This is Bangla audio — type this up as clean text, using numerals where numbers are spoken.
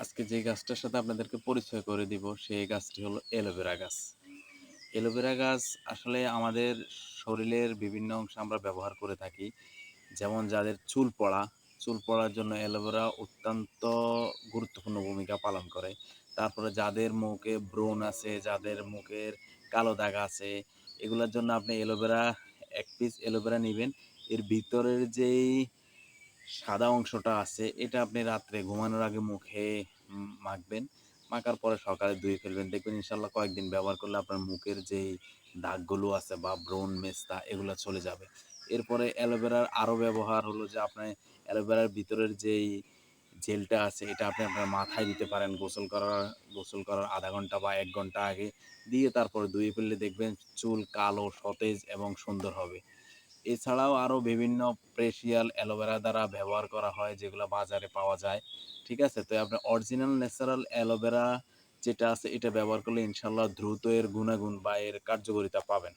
আজকে যে গাছটার সাথে আপনাদেরকে পরিচয় করে দিব সেই গাছটি হলো অ্যালোভেরা গাছ। অ্যালোভেরা গাছ আসলে আমাদের শরীরের বিভিন্ন অংশে আমরা ব্যবহার করে থাকি। যেমন যাদের চুল পড়ার জন্য অ্যালোভেরা অত্যন্ত গুরুত্বপূর্ণ ভূমিকা পালন করে। তারপরে যাদের মুখে ব্রণ আছে, যাদের মুখের কালো দাগ আছে, এগুলার জন্য আপনি অ্যালোভেরা ১ পিস অ্যালোভেরা নিবেন। এর ভিতরের যেই সাদা অংশটা আছে এটা আপনি রাত্রে ঘুমানোর আগে মুখে মাখবেন। মাখার পরে সকালে ধুয়ে ফেলবেন। দেখবেন ইনশাআল্লাহ কয়েকদিন ব্যবহার করলে আপনার মুখের যেই দাগগুলো আছে বা ব্রণ, মেস্তা এগুলা চলে যাবে। এরপরে অ্যালোভেরার আরও ব্যবহার হলো যে আপনি অ্যালোভেরার ভিতরের যেই জেলটা আছে এটা আপনি আপনার মাথায় দিতে পারেন গোসল করার ০.৫ ঘন্টা বা ১ ঘন্টা আগে দিয়ে তারপরে ধুয়ে ফেললে দেখবেন চুল কালো, সতেজ এবং সুন্দর হবে। এছাড়াও আরও বিভিন্ন ফেসিয়াল অ্যালোভেরা দ্বারা ব্যবহার করা হয় যেগুলো বাজারে পাওয়া যায়। ঠিক আছে? তো আপনি অরিজিনাল ন্যাচারাল অ্যালোভেরা যেটা আছে এটা ব্যবহার করলে ইনশাআল্লাহ দ্রুত এর গুণাগুণ বা এর কার্যকারিতা পাবেন।